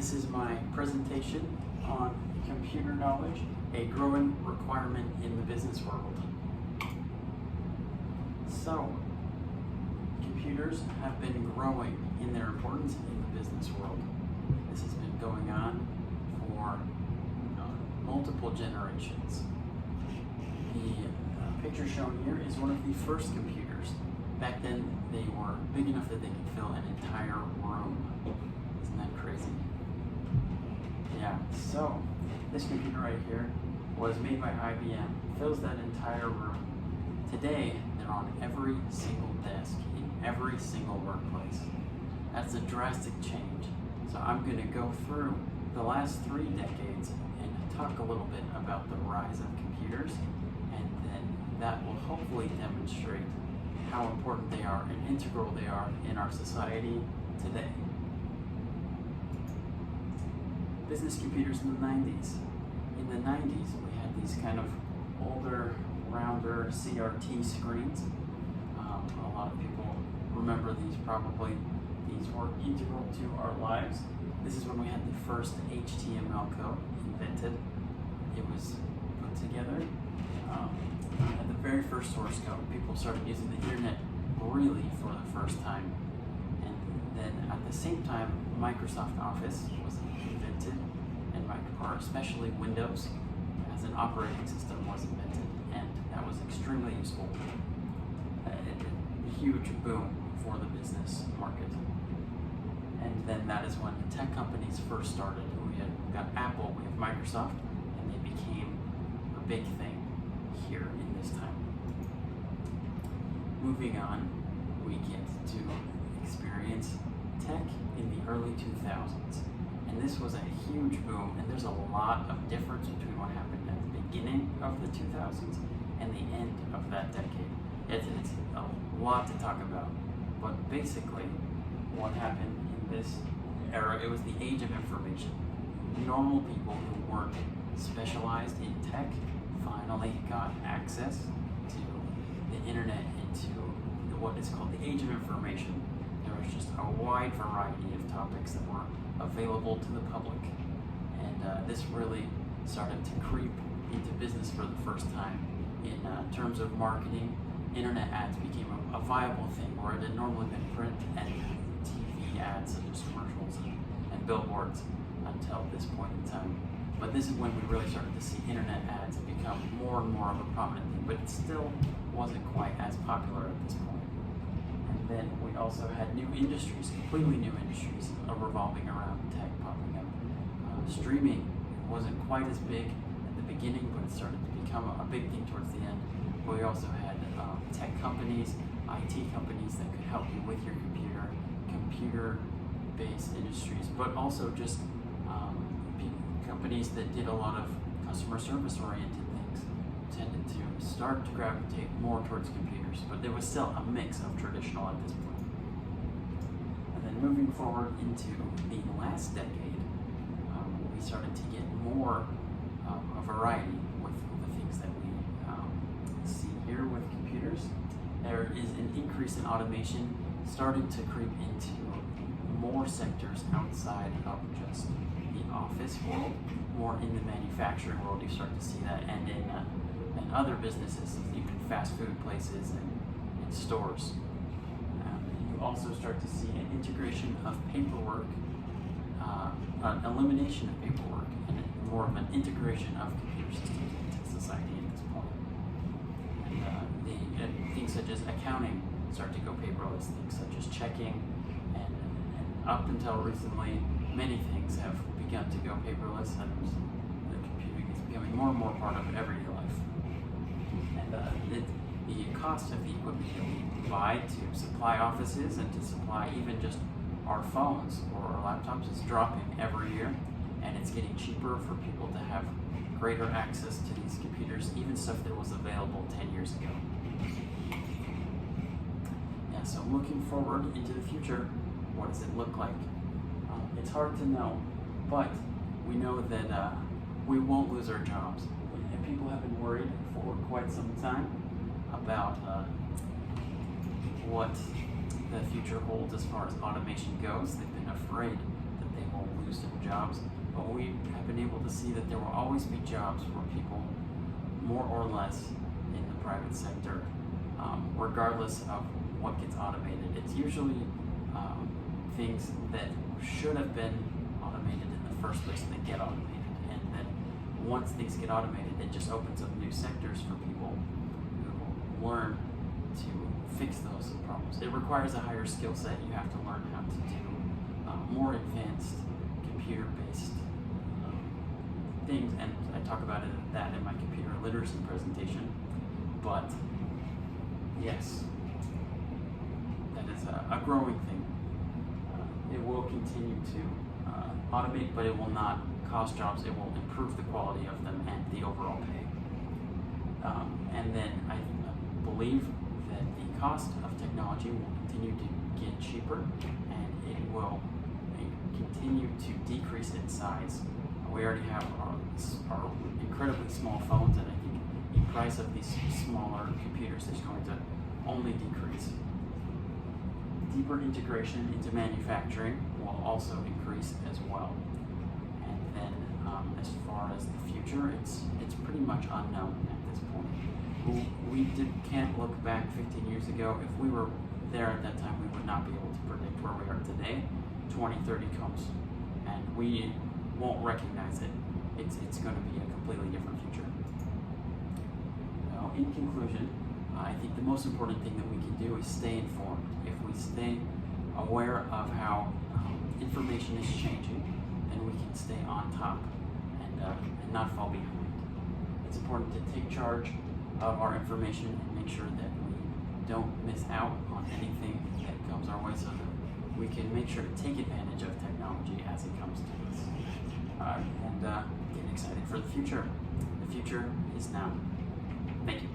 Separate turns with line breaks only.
This is my presentation on computer knowledge, a growing requirement in the business world. So, computers have been growing in their importance in the business world. This has been going on for multiple generations. The picture shown here is one of the first computers. Back then, they were big enough that they could fill an entire room. Isn't that crazy? Yeah, so this computer right here was made by IBM, fills that entire room. Today, they're on every single desk in every single workplace. That's a drastic change. So I'm going to go through the last 3 decades and talk a little bit about the rise of computers, and then that will hopefully demonstrate how important they are and integral they are in our society today. Business computers in the 90s. In the 90s, we had these kind of older, rounder CRT screens. A lot of people remember these probably. These were integral to our lives. This is when we had the first HTML code invented. It was put together at the very first source code. People started using the internet really for the first time. And then at the same time, Microsoft Office was invented, and especially Windows as an operating system was invented, and that was extremely useful. A huge boom for the business market. And then that is when the tech companies first started. We've got Apple, we have Microsoft, and they became a big thing here in this time. Moving on, we get to experience tech in the early 2000s. And this was a huge boom, and there's a lot of difference between what happened at the beginning of the 2000s and the end of that decade. It's a lot to talk about, but basically what happened in this era, it was the age of information. Normal people who weren't specialized in tech finally got access to the internet and to what is called the age of information. There was just a wide variety of topics that were available to the public, and this really started to creep into business for the first time. In terms of marketing, internet ads became a viable thing where it had normally been print and TV ads such as commercials and billboards until this point in time. But this is when we really started to see internet ads become more and more of a prominent thing, but it still wasn't quite as popular at this point. And then we also had new industries, completely new industries revolving around tech popping up. Streaming wasn't quite as big at the beginning, but it started to become a big thing towards the end. We also had tech companies, IT companies that could help you with your computer-based industries, but also just companies that did a lot of customer service-oriented things tended to start to gravitate more towards computers, but there was still a mix of traditional at this point. And then moving forward into the last decade, we started to get more a variety with the things that we see here with computers. There is an increase in automation starting to creep into more sectors outside of just the office world, more in the manufacturing world. You start to see that, and in other businesses, even fast food places and stores. You also start to see an integration of paperwork, an elimination of paperwork, and more of an integration of computer systems into society at this point. And things such as accounting start to go paperless, things such as checking, and up until recently, many things have begun to go paperless, and the computing is becoming more and more part of everyday life. And the cost of the equipment that we buy to supply offices and to supply even just our phones or our laptops is dropping every year, and it's getting cheaper for people to have greater access to these computers, even stuff that was available 10 years ago. Yeah, so looking forward into the future, what does it look like? It's hard to know, but we know that we won't lose our jobs. And people have been worried for quite some time about what the future holds as far as automation goes. They've been afraid that they will lose their jobs. But we have been able to see that there will always be jobs for people, more or less, in the private sector, regardless of what gets automated. It's usually things that should have been automated in the first place that get automated, and then once things get automated, it just opens up new sectors for people who learn to fix those problems. It requires a higher skill set. You have to learn how to do more advanced computer-based things, and I talk about that in my computer literacy presentation. But yes, that is a growing thing. It will continue to automate, but it will not cost jobs. It will improve the quality of them and the overall pay. And then I believe that the cost of technology will continue to get cheaper, and it will continue to decrease in size. We already have our incredibly small phones, and I think the price of these smaller computers is going to only decrease. Deeper integration into manufacturing will also increase as well. And then as far as the future, it's pretty much unknown at this point. We can't look back 15 years ago. If we were there at that time, we would not be able to predict where we are today. 2030 comes, and we won't recognize it. It's going to be a completely different future. Now, in conclusion, I think the most important thing that we can do is stay informed. If we stay aware of how information is changing, then we can stay on top and not fall behind. It's important to take charge of our information and make sure that we don't miss out on anything that comes our way, so that we can make sure to take advantage of technology as it comes to us. And get excited for the future. The future is now. Thank you.